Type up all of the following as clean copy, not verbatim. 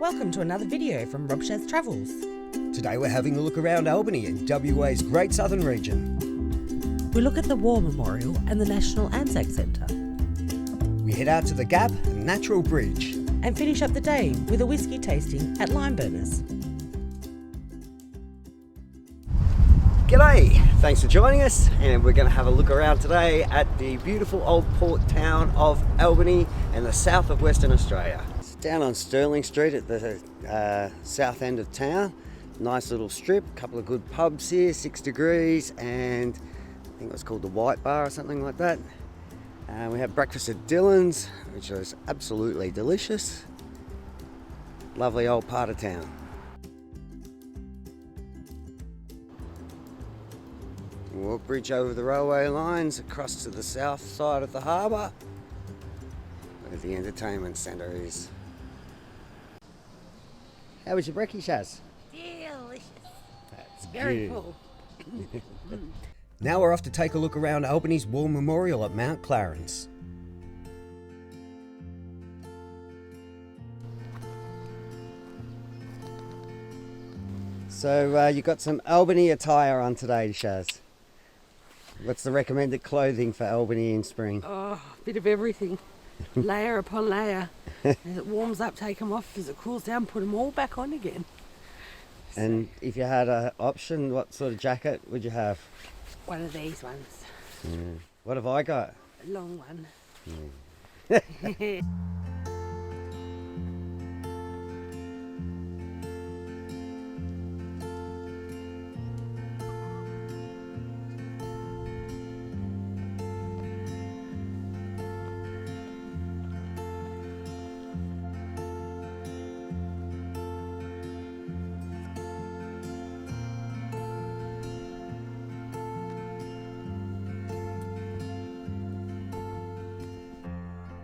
Welcome to another video from Rob Shaz Travels. Today we're having a look around Albany in WA's Great Southern region. We look at the War Memorial and the National ANZAC Centre. We head out to the Gap and Natural Bridge. And finish up the day with a whiskey tasting at Limeburners. G'day, thanks for joining us, and we're going to have a look around today at the beautiful old port town of Albany in the south of Western Australia. It's down on Stirling Street at the south end of town. Nice little strip, a couple of good pubs here, 6 Degrees, and I think it's called the White Bar or something like that. We have breakfast at Dylan's, which is absolutely delicious. Lovely old part of town. Walk bridge over the railway lines across to the south side of the harbour, where the entertainment centre is. How was your brekkie, Shaz? Delicious. That's Very good. full. Now we're off to take a look around Albany's War Memorial at Mount Clarence. So you got some Albany attire on today, Shaz. What's the recommended clothing for Albany in spring? Oh, a bit of everything. Layer upon layer. As it warms up, take them off. As it cools down, put them all back on again. And if you had an option, what sort of jacket would you have? One of these ones. What have I got? A long one.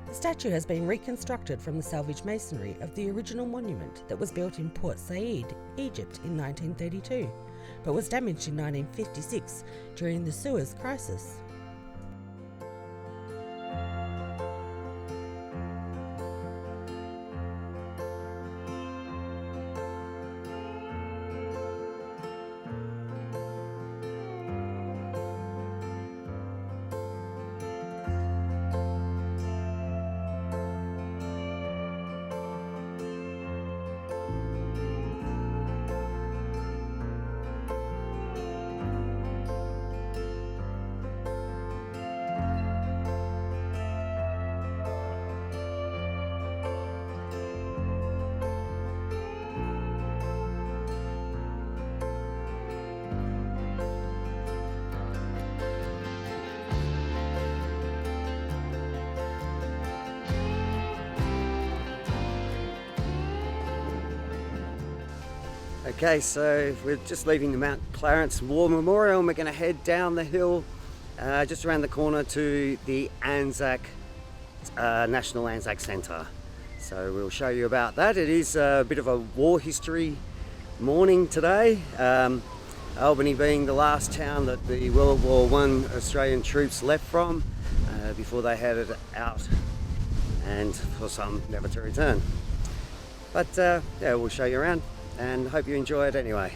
The statue has been reconstructed from the salvaged masonry of the original monument that was built in Port Said, Egypt in 1932, but was damaged in 1956 during the Suez Crisis. Okay, so we're just leaving the Mount Clarence War Memorial and we're going to head down the hill just around the corner to the ANZAC, National ANZAC Centre. So we'll show you about that. It is a bit of a war history morning today. Albany being the last town that the World War I Australian troops left from before they headed out, and for some never to return. But yeah, we'll show you around and hope you enjoy it anyway.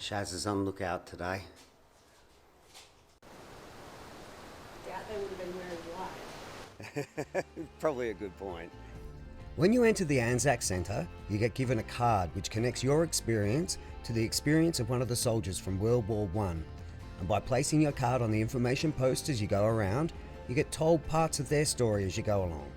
Shaz is on lookout today. Doubt they would have been wearing white. Probably a good point. When you enter the ANZAC Centre, you get given a card which connects your experience to the experience of one of the soldiers from World War I. And by placing your card on the information post as you go around, you get told parts of their story as you go along.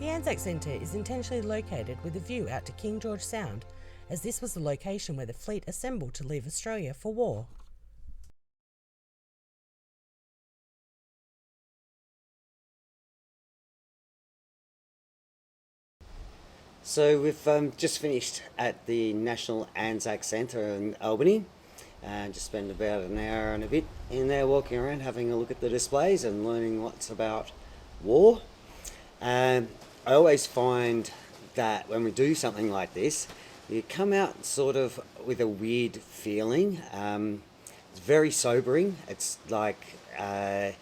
The ANZAC Centre is intentionally located with a view out to King George Sound, as this was the location where the fleet assembled to leave Australia for war. So we've just finished at the National ANZAC Centre in Albany, and just spent about an hour and a bit in there walking around having a look at the displays and learning lots about war. I always find that when we do something like this, you come out sort of with a weird feeling. It's very sobering. It's like I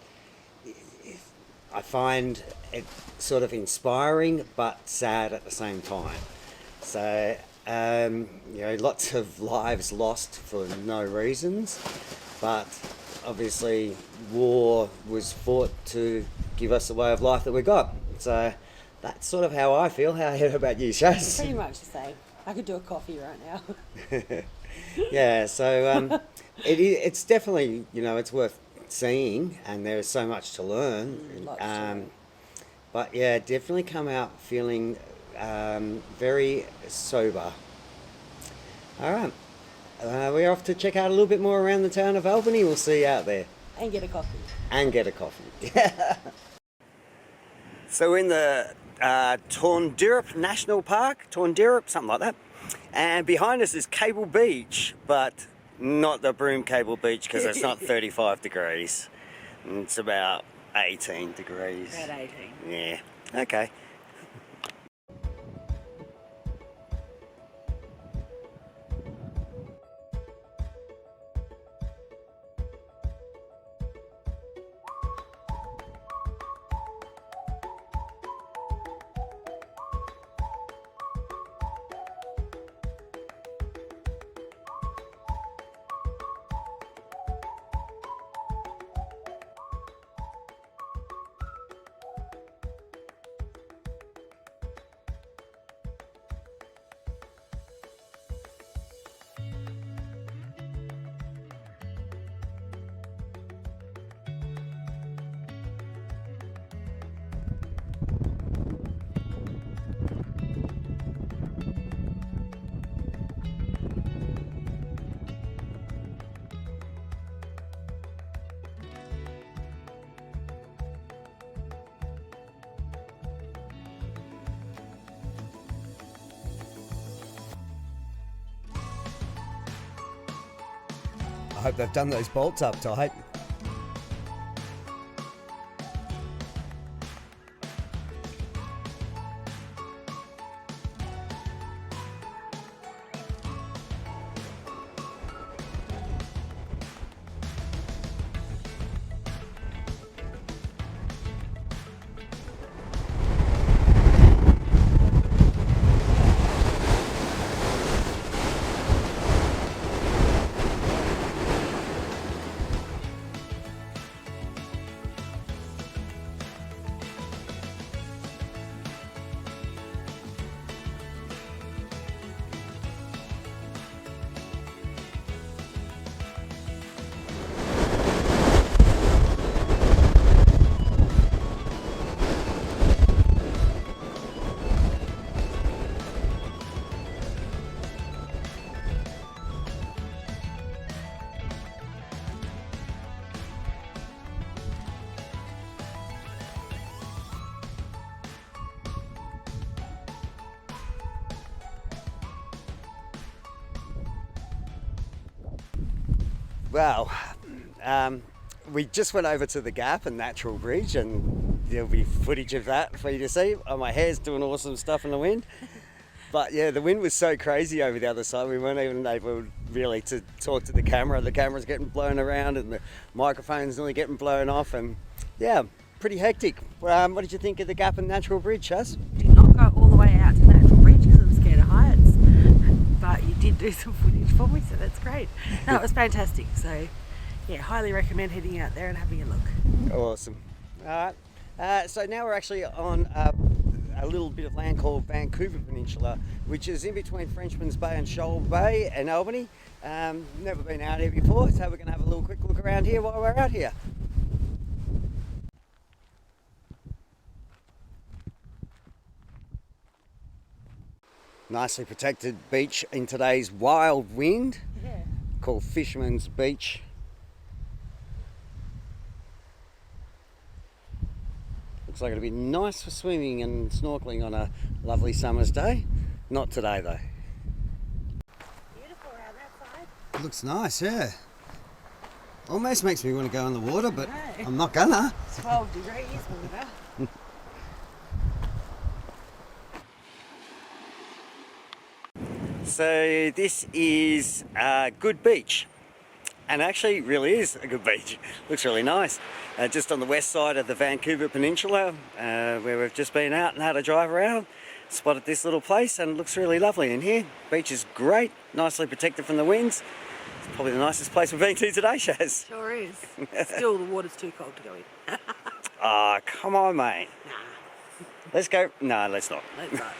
find it sort of inspiring but sad at the same time. So lots of lives lost for no reasons, but obviously war was fought to give us the way of life that we got. So that's sort of how I feel. How about you, Shaz? Pretty much the same. I could do a coffee right now. Yeah, so it's definitely, it's worth seeing, and there's so much to learn. But yeah, definitely come out feeling very sober. All right, we're off to check out a little bit more around the town of Albany. We'll see you out there. And get a coffee. And get a coffee. So we're in the Torndirrup National Park, Torndirrup, something like that. And behind us is Cable Beach, but not the Broome Cable Beach because it's not 35 degrees. It's about 18 degrees. About 18. Yeah, okay. I hope they've done those bolts up tight. Well, we just went over to the Gap and Natural Bridge, and there'll be footage of that for you to see. Oh, my hair's doing awesome stuff in the wind. But yeah, the wind was so crazy over the other side, we weren't even able really to talk to the camera. The camera's getting blown around and the microphone's nearly getting blown off, and yeah, pretty hectic. What did you think of the Gap and Natural Bridge, Chaz? Did not go all the way out to Natural Bridge because I'm scared of heights, but you did do some footage for me, so that's great. No, it was fantastic. So yeah, highly recommend heading out there and having a look. Awesome. All right. So now we're actually on a little bit of land called Vancouver Peninsula, which is in between Frenchman's Bay and Shoal Bay and Albany. Never been out here before, so we're going to have a little quick look around here while we're out here. Nicely protected beach in today's wild wind, called Fisherman's Beach. Looks like it'll be nice for swimming and snorkeling on a lovely summer's day. Not today though. Beautiful around that side. It looks nice, yeah. Almost makes me want to go in the water, but I'm not gonna. 12 degrees water. So this is a good beach, and actually really is a good beach. Looks really nice. Just on the west side of the Vancouver Peninsula, where we've just been out and had a drive around, spotted this little place and it looks really lovely in here. Beach is great, nicely protected from the winds. It's probably the nicest place we've been to today, Shaz. Sure is. Still, the water's too cold to go in. Ah, come on, mate. Nah. Let's go. No, let's not. Let's not.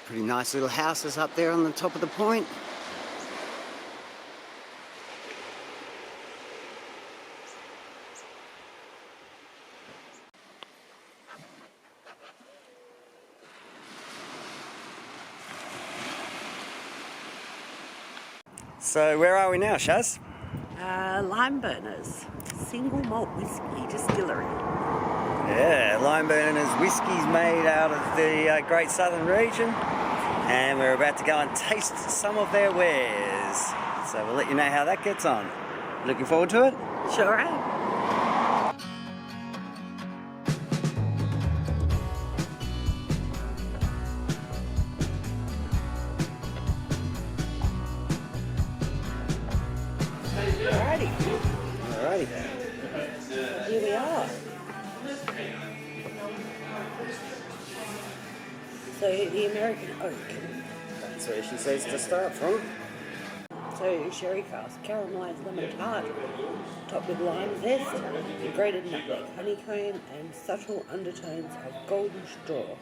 Pretty nice little houses up there on the top of the point. So where are we now, Shaz? Limeburners Single Malt Whiskey Distillery. Yeah, Limeburners whiskey's made out of the Great Southern region, and we're about to go and taste some of their wares. So we'll let you know how that gets on. Looking forward to it? Sure am. Alrighty. Alrighty. Here we are. So the American oak. That's where she says to start from. So sherry cask, caramelised lemon tart, topped with lime zest, and grated nutmeg, honeycomb, and subtle undertones of golden straw.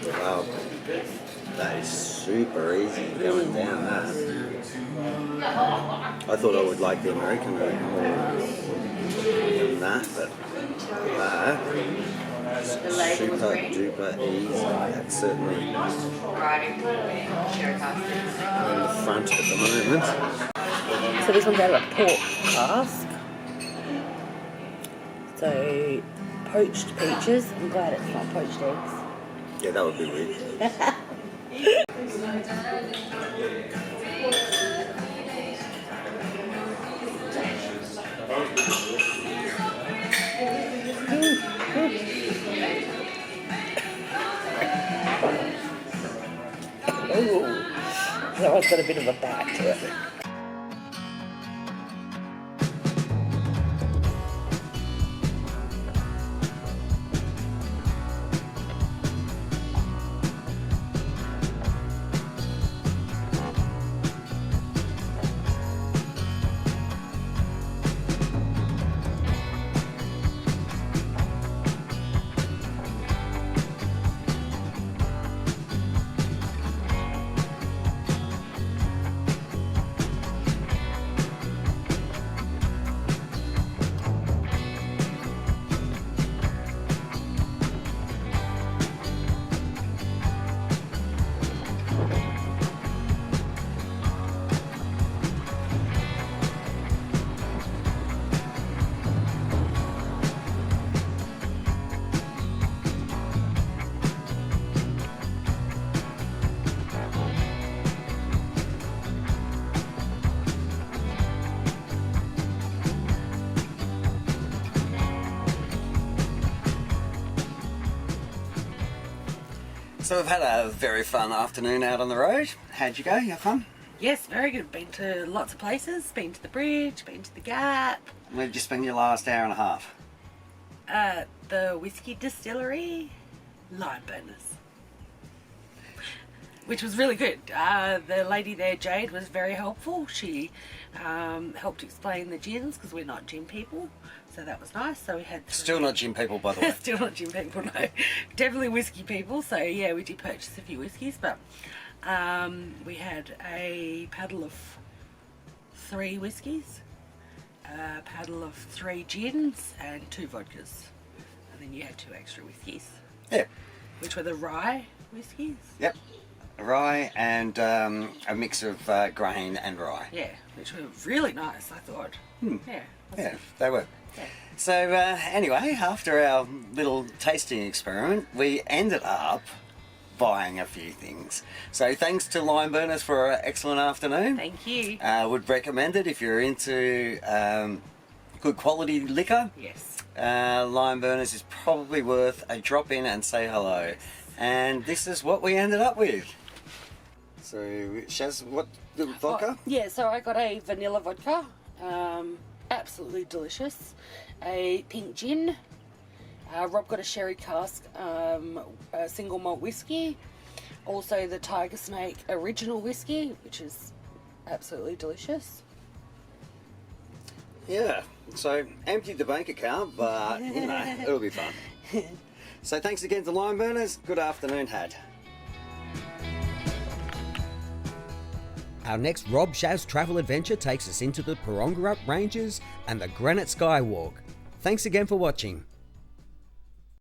Wow, that is super easy going down that. I thought I would like the American one more than that, but that super duper easy. That's certainly in the front at the moment. So this one's out of a pork cask. So poached peaches. I'm glad it's not poached eggs. Yeah, that would be weird. Ooh, that one's got a bit of a bite to it. So we've had a very fun afternoon out on the road. How'd you go? You have fun? Yes, very good. Been to lots of places. Been to the bridge, been to the Gap. Where'd you spend your last hour and a half? The Whiskey Distillery, Limeburners. Which was really good. The lady there, Jade, was very helpful. She helped explain the gins because we're not gin people. So that was nice. So we had Still not gin people, by the way. Still not gin people, no. Definitely whiskey people. So yeah, we did purchase a few whiskies, but we had a paddle of 3 whiskies, a paddle of 3 gins, and 2 vodkas. And then you had 2 extra whiskies. Yeah. Which were the rye whiskies. Yep. Rye and a mix of grain and rye. Yeah, which were really nice, I thought. Yeah. Yeah, they were. Yeah. So anyway, after our little tasting experiment, we ended up buying a few things. So thanks to Limeburners for an excellent afternoon. Thank you. Would recommend it if you're into good quality liquor. Yes. Limeburners is probably worth a drop in and say hello. Yes. And this is what we ended up with. So Shaz, what the vodka? Yeah, so I got a vanilla vodka. Absolutely delicious. A pink gin. Rob got a sherry cask, a single malt whiskey. Also the Tiger Snake original whiskey, which is absolutely delicious. Yeah, so emptied the bank account, but you know, it'll be fun. So thanks again to Limeburners. Good afternoon, Had. Our next Rob Shaz travel adventure takes us into the Parongarup Ranges and the Granite Skywalk. Thanks again for watching.